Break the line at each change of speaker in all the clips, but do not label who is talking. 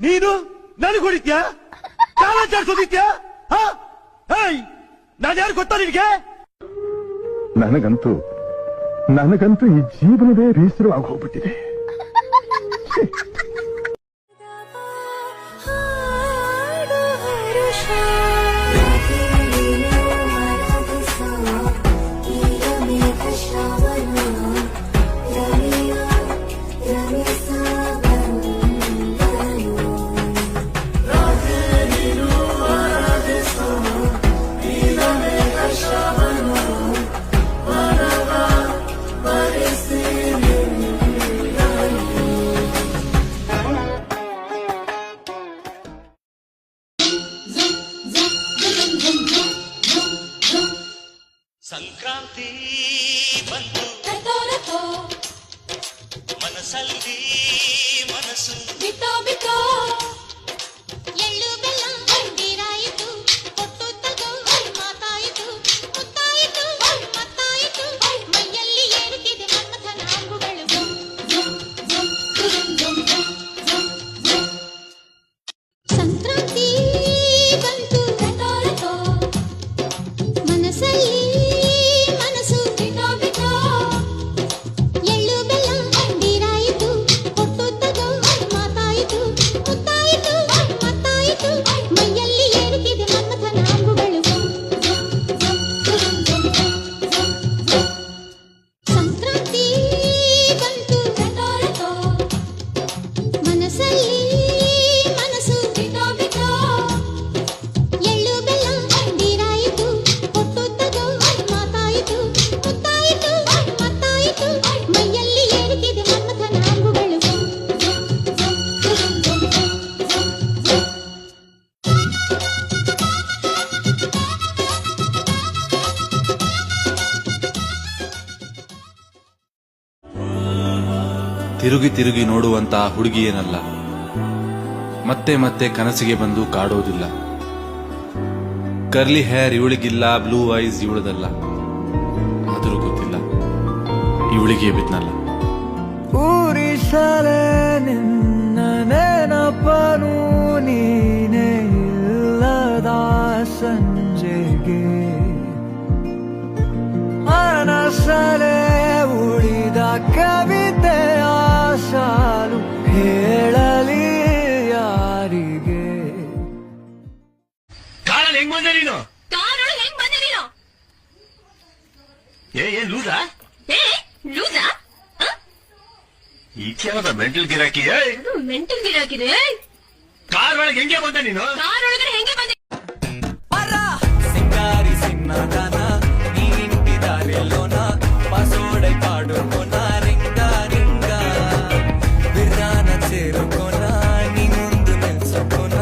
ನೀನು ನನಗೆ ಹೊಡಿತ್ಯಾ? ಕಾಲಾಚಾರಿಸೋದಿತ್ಯಾ? ನಾನು ಯಾರು ಗೊತ್ತಾ ನಿನಗೆ?
ನನಗಂತೂ ಈ ಜೀವನವೇ ಬೇಸರವಾಗಿ ಹೋಗ್ಬಿಟ್ಟಿದೆ.
ಸಂಕ್ರಾಂತಿ ಬಂತು ಮನಸ್ಸಲ್ಲಿ ಮನಸ್ಸು
ಬಿತ್ತೋ ಬಿತ್ತೋ ಎಳ್ಳು ಬೆಲ್ಲ ಹಂದಿರಾಯಿತು ಕೊಟ್ಟು ತಗೋ ಮಾತಾಯಿತು ಮುತ್ತಾಯಿತು ಮತ್ತಾಯಿತು ಮೈಯಲ್ಲಿ ಏರುತ್ತಿದೆ ಮನ್ಮಥನ ಅಂಬುಗಳು ಸಂಕ್ರಾಂತಿ ಬಂತು ಮನಸ್ಸಲ್ಲಿ ಮನಸ್ಸು ಬಿತ್ತೋ ಬಿತ್ತೋ ಎಳ್ಳು ಬೆಲ್ಲ ಹಂದಿರಾಯಿತು ಕೊಟ್ಟು ತಗೋ ಮಾತಾಯಿತು ಮುತ್ತಾಯಿತು ಮತ್ತಾಯಿತು ಮೈಯಲ್ಲಿ ಏರುತ್ತಿದೆ ಮನ್ಮಥನ ಅಂಬುಗಳು ಸಂಕ್ರಾಂತಿ ಬಂತು ಮನಸ್ಸಲ್ಲಿ ಮನಸ್ಸು ಬಿತ್ತೋ ಬಿತ್ತೋ ಎಳ್ಳು ಬೆಲ್ಲ ಹಂದಿರಾಯಿತು ಕೊಟ್ಟು ತಗೋ ಮಾತಾಯಿತು ಮುತ್ತಾಯಿತು ಮತ್ತಾಯಿತು ಮೈಯಲ್ಲಿ ಏರುತ್ತಿದೆ ಮನ್ಮಥನ ಅಂಬುಗಳು
ತಿರುಗಿ ತಿರುಗಿ ನೋಡುವಂತಹ ಹುಡುಗಿಯೇನಲ್ಲ, ಮತ್ತೆ ಮತ್ತೆ ಕನಸಿಗೆ ಬಂದು ಕಾಡೋದಿಲ್ಲ. ಕರ್ಲಿ ಹೇರ್ ಇವಳಿಗಿಲ್ಲ, ಬ್ಲೂ ಐಸ್ ಇವಳದಲ್ಲ. ಆದರೂ ಗೊತ್ತಿಲ್ಲ, ಇವಳಿಗೆ ಬಿದ್ನಲ್ಲ.
ಊರಿಸಲೇ ನಿನ್ನ ನೆನಪನು ನೀನೇ ಇಲ್ಲದ ಸಂಜೆಗೆ ಮನಸಲೇ ಉಳಿದ ಕವಿತೆಯ ಸಾಲು ಹೇಳಲಿ ಯಾರಿಗೆ?
ಕಾರಲ್ಲಿ ಹೆಂಗ್ ಬಂದೆ ನೀನು?
ಕಾರೊಳಗೆ ಹೆಂಗ್ ಬಂದೆ ನೀನು?
ಏನ್ ಲೂಸಾ?
ಲೂಸಾ?
ಈಚೆನದ ಮೆಂಟಲ್ ಗಿರಾಕಿ.
ಮೆಂಟಲ್ ಗಿರಾಕಿದೆ.
ಕಾರ್ ಒಳಗೆ ಹೆಂಗೆ ಬಂದೆ ನೀನು?
ಕಾರೊಳಗಡೆ ಹೆಂಗೆ ಬಂದೆ?
ಸಿಂಗಾರಿ ಸಿನ್ನದಾನ ನೀ ಇಂಟಿದಾರೆಲ್ಲೋನ ಪಾಸೋಡೈ ಪಾಡುಕೋನ ರಿಂಗ ರಿಂಗ ಬಿರ್ರಾನ చేరుకోన నీ ముందు నిల్చుకోన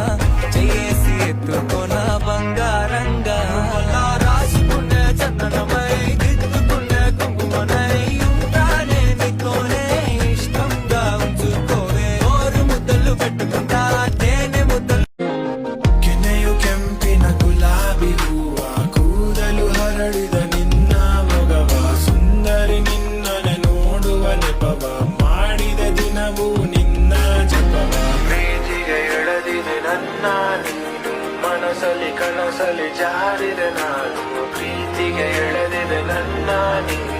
చేసి ఎత్తుకోన బంగారంగా రాసుకునే చందనమై దిద్దుకునే కుంకుమనై ఉంటానే నీతోనే ఇష్టంగా ఉంచుకోవే ఓరు ముద్దలు పెట్టుకుంటా తేనె ముద్దలు ಕೆನೆಯು ಕೆಂಪಿನ ಗುಲಾಬಿ ಹೂವ ಕೂದಲು ಹರಡಿದ ನಿನ್ನ ಮೊಗವ ಸುಂದರಿ ನಿನ್ನನೆ ನೋಡುವ ನೆಪವ ಮಾಡಿದ ದಿನವೂ ನಿನ್ನ ಜಪವ ಪ್ರೀತಿಗೆ ಎಳೆದಿದೆ ನನ್ನ ನೀನು ಮನಸ್ಸಲ್ಲಿ ಕನಸಲ್ಲಿ ಜಾರಿದೆ ನಾನು ಪ್ರೀತಿಗೆ ಎಳೆದಿದೆ ನನ್ನ ನೀನು